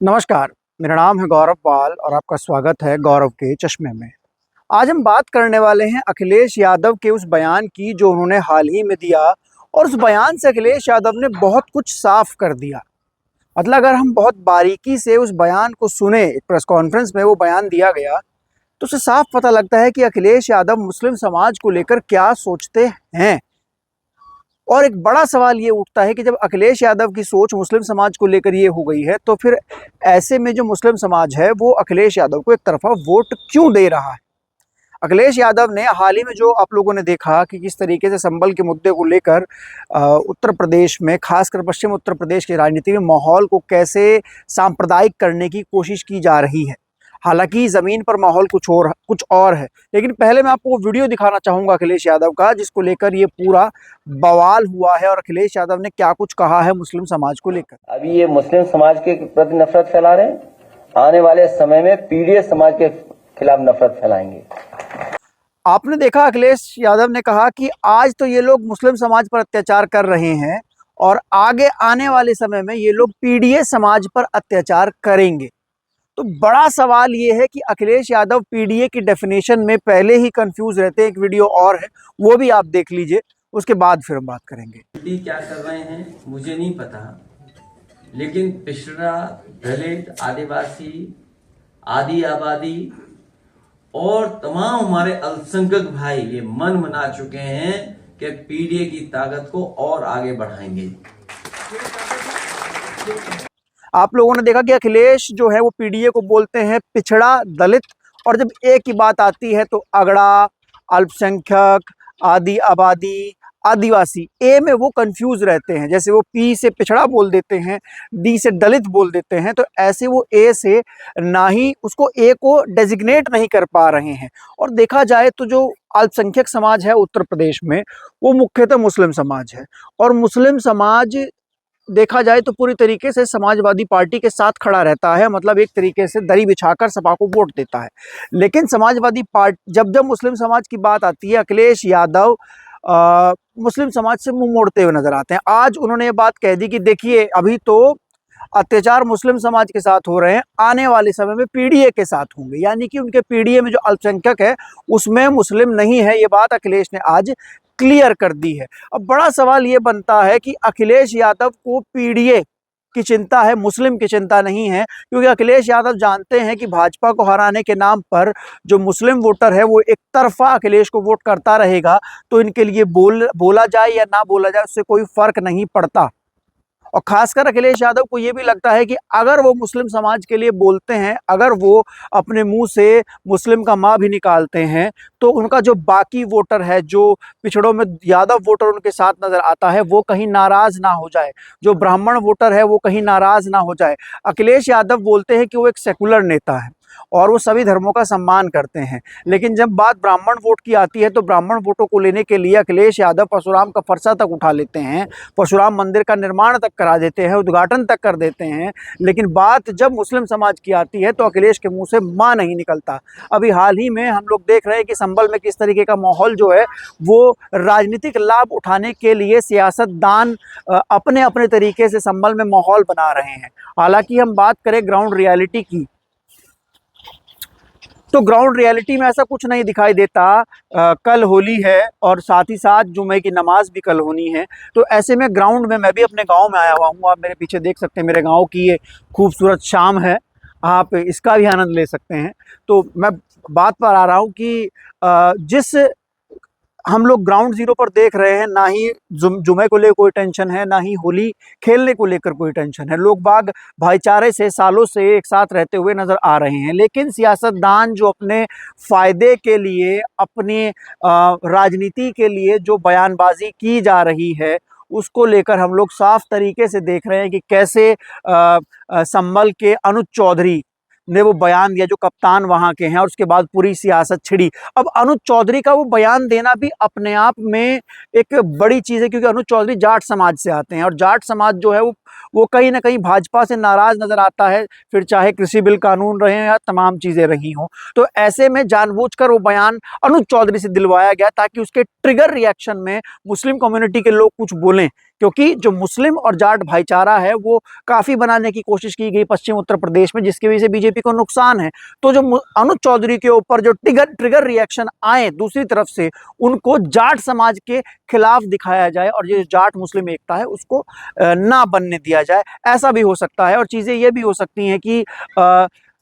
नमस्कार, मेरा नाम है गौरव पाल और आपका स्वागत है गौरव के चश्मे में। आज हम बात करने वाले हैं अखिलेश यादव के उस बयान की जो उन्होंने हाल ही में दिया और उस बयान से अखिलेश यादव ने बहुत कुछ साफ कर दिया। मतलब अगर हम बहुत बारीकी से उस बयान को सुने, एक प्रेस कॉन्फ्रेंस में वो बयान दिया गया, तो उससे साफ पता लगता है कि अखिलेश यादव मुस्लिम समाज को लेकर क्या सोचते हैं। और एक बड़ा सवाल ये उठता है कि जब अखिलेश यादव की सोच मुस्लिम समाज को लेकर ये हो गई है, तो फिर ऐसे में जो मुस्लिम समाज है वो अखिलेश यादव को एक तरफा वोट क्यों दे रहा है। अखिलेश यादव ने हाल ही में जो आप लोगों ने देखा कि किस तरीके से संबल के मुद्दे को लेकर उत्तर प्रदेश में, खासकर पश्चिम उत्तर प्रदेश की राजनीति में माहौल को कैसे सांप्रदायिक करने की कोशिश की जा रही है। हालांकि ज़मीन पर माहौल कुछ और है, लेकिन पहले मैं आपको वो वीडियो दिखाना चाहूँगा अखिलेश यादव का, जिसको लेकर ये पूरा बवाल हुआ है और अखिलेश यादव ने क्या कुछ कहा है मुस्लिम समाज को लेकर। अभी ये मुस्लिम समाज के प्रति नफरत फैला रहे हैं, आने वाले समय में पीडीएस समाज के खिलाफ नफरत फैलाएंगे। आपने देखा अखिलेश यादव ने कहा कि आज तो ये लोग मुस्लिम समाज पर अत्याचार कर रहे हैं और आगे आने वाले समय में ये लोग पीडीएस समाज पर अत्याचार करेंगे। तो बड़ा सवाल ये है कि अखिलेश यादव पीडीए की डेफिनेशन में पहले ही कंफ्यूज रहते हैं। एक वीडियो और है, वो भी आप देख लीजिए, उसके बाद फिर हम बात करेंगे। क्या कर रहे हैं मुझे नहीं पता, लेकिन पिछड़ा, दलित, आदिवासी, आदि आबादी और तमाम हमारे अल्पसंख्यक भाई ये मन बना चुके हैं कि पीडीए की ताकत को और आगे बढ़ाएंगे। आप लोगों ने देखा कि अखिलेश जो है वो पीडीए को बोलते हैं पिछड़ा, दलित, और जब ए की बात आती है तो अगड़ा, अल्पसंख्यक, आदि आबादी, आदिवासी, ए में वो कंफ्यूज रहते हैं। जैसे वो पी से पिछड़ा बोल देते हैं, डी से दलित बोल देते हैं, तो ऐसे वो ए से ना ही उसको ए को डेजिग्नेट नहीं कर पा रहे हैं। और देखा जाए तो जो अल्पसंख्यक समाज है उत्तर प्रदेश में, वो मुख्यतः मुस्लिम समाज है और मुस्लिम समाज देखा जाए तो पूरी तरीके से समाजवादी पार्टी के साथ खड़ा रहता है। मतलब एक तरीके से दरी बिछाकर सपा को वोट देता है। लेकिन समाजवादी पार्टी जब मुस्लिम समाज की बात आती है, अखिलेश यादव मुस्लिम समाज से मुंह मोड़ते हुए नजर आते हैं। आज उन्होंने ये बात कह दी कि देखिए, अभी तो अत्याचार मुस्लिम समाज के साथ हो रहे हैं, आने वाले समय में पीडीए के साथ होंगे। यानी कि उनके पीडीए में जो अल्पसंख्यक है उसमें मुस्लिम नहीं है। ये बात अखिलेश ने आज क्लियर कर दी है। अब बड़ा सवाल ये बनता है कि अखिलेश यादव को पीडीए की चिंता है, मुस्लिम की चिंता नहीं है, क्योंकि अखिलेश यादव जानते हैं कि भाजपा को हराने के नाम पर जो मुस्लिम वोटर है वो एक तरफा अखिलेश को वोट करता रहेगा। तो इनके लिए बोला जाए या ना बोला जाए उससे कोई फर्क नहीं पड़ता। और खासकर अखिलेश यादव को ये भी लगता है कि अगर वो मुस्लिम समाज के लिए बोलते हैं, अगर वो अपने मुंह से मुस्लिम का माँ भी निकालते हैं, तो उनका जो बाकी वोटर है, जो पिछड़ों में यादव वोटर उनके साथ नजर आता है, वो कहीं नाराज ना हो जाए, जो ब्राह्मण वोटर है वो कहीं नाराज ना हो जाए। अखिलेश यादव बोलते हैं कि वो एक सेकुलर नेता है और वो सभी धर्मों का सम्मान करते हैं, लेकिन जब बात ब्राह्मण वोट की आती है तो ब्राह्मण वोटों को लेने के लिए अखिलेश यादव परशुराम का फरसा तक उठा लेते हैं, परशुराम मंदिर का निर्माण तक करा देते हैं, उद्घाटन तक कर देते हैं। लेकिन बात जब मुस्लिम समाज की आती है तो अखिलेश के मुंह से मां नहीं निकलता। अभी हाल ही में हम लोग देख रहे हैं कि संभल में किस तरीके का माहौल जो है वो राजनीतिक लाभ उठाने के लिए सियासतदान अपने अपने तरीके से संभल में माहौल बना रहे हैं। हालांकि हम बात करें ग्राउंड रियलिटी की, तो ग्राउंड रियलिटी में ऐसा कुछ नहीं दिखाई देता। कल होली है और साथ ही साथ जुमे की नमाज भी कल होनी है। तो ऐसे में ग्राउंड में मैं भी अपने गांव में आया हुआ हूँ। आप मेरे पीछे देख सकते हैं मेरे गांव की ये खूबसूरत शाम है, आप इसका भी आनंद ले सकते हैं। तो मैं बात पर आ रहा हूँ कि जिस हम लोग ग्राउंड जीरो पर देख रहे हैं, ना ही जुमे को लेकर कोई टेंशन है, ना ही होली खेलने को लेकर कोई टेंशन है। लोग बाग भाईचारे से सालों से एक साथ रहते हुए नजर आ रहे हैं। लेकिन सियासतदान जो अपने फायदे के लिए, अपनी राजनीति के लिए जो बयानबाजी की जा रही है, उसको लेकर हम लोग साफ तरीके से देख रहे हैं कि कैसे संभल के अनुज चौधरी ने वो बयान दिया, जो कप्तान वहां के हैं, और उसके बाद पूरी सियासत छिड़ी। अब अनुज चौधरी का वो बयान देना भी अपने आप में एक बड़ी चीज़ है, क्योंकि अनुज चौधरी जाट समाज से आते हैं और जाट समाज जो है वो कहीं ना कहीं भाजपा से नाराज नजर आता है, फिर चाहे कृषि बिल कानून रहे या तमाम चीज़ें रही हों। तो ऐसे में जानबूझकर वो बयान अनुज चौधरी से दिलवाया गया ताकि उसके ट्रिगर रिएक्शन में मुस्लिम कम्युनिटी के लोग कुछ बोलें क्योंकि जो मुस्लिम और जाट भाईचारा है वो काफ़ी बनाने की कोशिश की गई पश्चिम उत्तर प्रदेश में, जिसकी वजह से बीजेपी को नुकसान है। तो जो अनुज चौधरी के ऊपर जो ट्रिगर रिएक्शन आए दूसरी तरफ से, उनको जाट समाज के खिलाफ दिखाया जाए और ये जाट मुस्लिम एकता है उसको ना बनने दिया जाए, ऐसा भी हो सकता है। और चीज़ें ये भी हो सकती हैं कि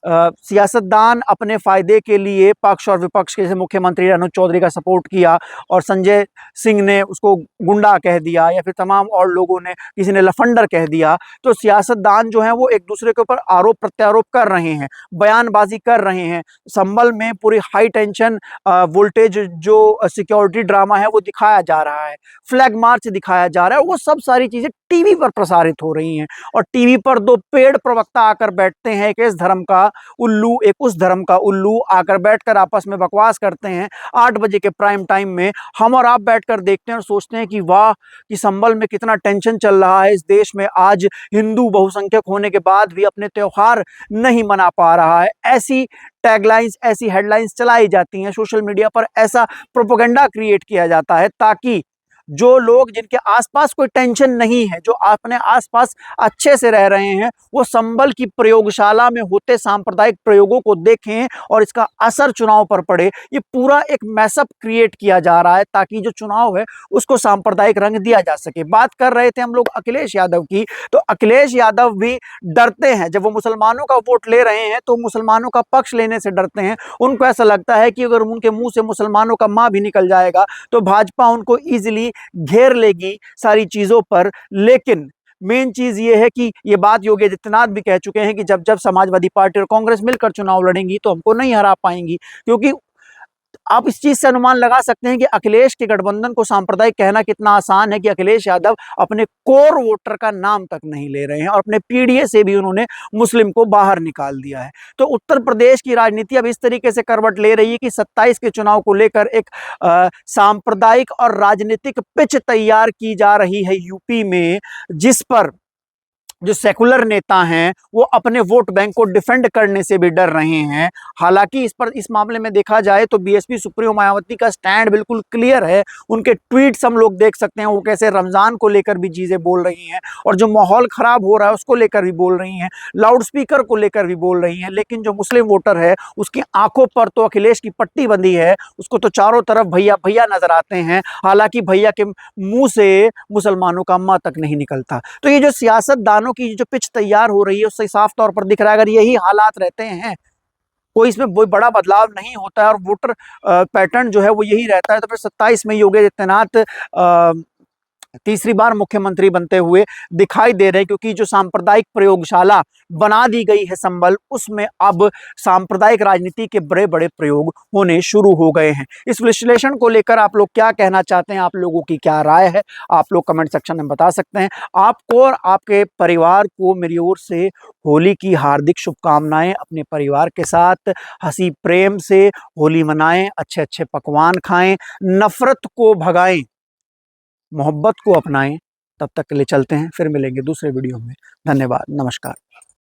सियासतदान अपने फायदे के लिए पक्ष और विपक्ष के, जैसे मुख्यमंत्री अनुज चौधरी का सपोर्ट किया और संजय सिंह ने उसको गुंडा कह दिया, या फिर तमाम और लोगों ने, किसी ने लफंडर कह दिया, तो सियासतदान जो हैं वो एक दूसरे के ऊपर आरोप प्रत्यारोप कर रहे हैं, बयानबाजी कर रहे हैं। संभल में पूरी हाई टेंशन वोल्टेज जो सिक्योरिटी ड्रामा है वो दिखाया जा रहा है, फ्लैग मार्च दिखाया जा रहा है, वो सब सारी चीज़ें टीवी पर प्रसारित हो रही हैं। और टीवी पर दो पेड़ प्रवक्ता आकर बैठते हैं, एक इस धर्म का उल्लू, एक उस धर्म का उल्लू, आकर बैठकर आपस में बकवास करते हैं 8 बजे के प्राइम टाइम में। हम और आप बैठकर देखते हैं और सोचते हैं कि वाह, कि संभल में कितना टेंशन चल रहा है, इस देश में आज हिंदू बहुसंख्यक होने के बाद भी अपने त्योहार नहीं मना पा रहा है। ऐसी टैगलाइंस, ऐसी हेडलाइंस चलाई जाती हैं सोशल मीडिया पर, ऐसा प्रोपेगेंडा क्रिएट किया जाता है ताकि जो लोग जिनके आसपास कोई टेंशन नहीं है, जो अपने आसपास अच्छे से रह रहे हैं, वो संभल की प्रयोगशाला में होते सांप्रदायिक प्रयोगों को देखें और इसका असर चुनाव पर पड़े। ये पूरा एक मैसअप क्रिएट किया जा रहा है ताकि जो चुनाव है उसको सांप्रदायिक रंग दिया जा सके। बात कर रहे थे हम लोग अखिलेश यादव की, तो अखिलेश यादव भी डरते हैं। जब वो मुसलमानों का वोट ले रहे हैं तो मुसलमानों का पक्ष लेने से डरते हैं। उनको ऐसा लगता है कि अगर उनके मुंह से मुसलमानों का मां भी निकल जाएगा तो भाजपा उनको ईजिली घेर लेगी सारी चीजों पर। लेकिन मेन चीज ये है कि ये बात योगी आदित्यनाथ भी कह चुके हैं कि जब जब समाजवादी पार्टी और कांग्रेस मिलकर चुनाव लड़ेंगी तो हमको नहीं हरा पाएंगी। क्योंकि आप इस चीज से अनुमान लगा सकते हैं कि अखिलेश के गठबंधन को सांप्रदायिक कहना कितना आसान है कि अखिलेश यादव अपने कोर वोटर का नाम तक नहीं ले रहे हैं और अपने पीडीए से भी उन्होंने मुस्लिम को बाहर निकाल दिया है। तो उत्तर प्रदेश की राजनीति अब इस तरीके से करवट ले रही है कि 27 के चुनाव को लेकर एक सांप्रदायिक और राजनीतिक पिच तैयार की जा रही है यूपी में, जिस पर जो सेकुलर नेता हैं वो अपने वोट बैंक को डिफेंड करने से भी डर रहे हैं। हालांकि इस मामले में देखा जाए तो बीएसपी सुप्रीमो मायावती का स्टैंड बिल्कुल क्लियर है। उनके ट्वीट्स हम लोग देख सकते हैं, वो कैसे रमजान को लेकर भी चीजें बोल रही हैं और जो माहौल खराब हो रहा है उसको लेकर भी बोल रही हैं, लाउड स्पीकर को लेकर भी बोल रही हैं। लेकिन जो मुस्लिम वोटर है उसकी आंखों पर तो अखिलेश की पट्टी बंधी है, उसको तो चारों तरफ भैया भैया नजर आते हैं। हालांकि भैया के मुंह से मुसलमानों का मां तक नहीं निकलता। तो ये जो सियासतदानों की जो पिच तैयार हो रही है उससे साफ तौर पर दिख रहा है अगर यही हालात रहते हैं, कोई इसमें कोई बड़ा बदलाव नहीं होता है और वोटर पैटर्न जो है वो यही रहता है, तो फिर 27 में योगी आदित्यनाथ तीसरी बार मुख्यमंत्री बनते हुए दिखाई दे रहे हैं। क्योंकि जो सांप्रदायिक प्रयोगशाला बना दी गई है संभल, उसमें अब सांप्रदायिक राजनीति के बड़े बड़े प्रयोग होने शुरू हो गए हैं। इस विश्लेषण को लेकर आप लोग क्या कहना चाहते हैं, आप लोगों की क्या राय है, आप लोग कमेंट सेक्शन में बता सकते हैं। आपको और आपके परिवार को मेरी ओर से होली की हार्दिक शुभकामनाएं। अपने परिवार के साथ हंसी प्रेम से होली मनाएं, अच्छे अच्छे पकवान खाएं, नफरत को भगाएं, मोहब्बत को अपनाएं। तब तक के लिए चलते हैं, फिर मिलेंगे दूसरे वीडियो में। धन्यवाद, नमस्कार।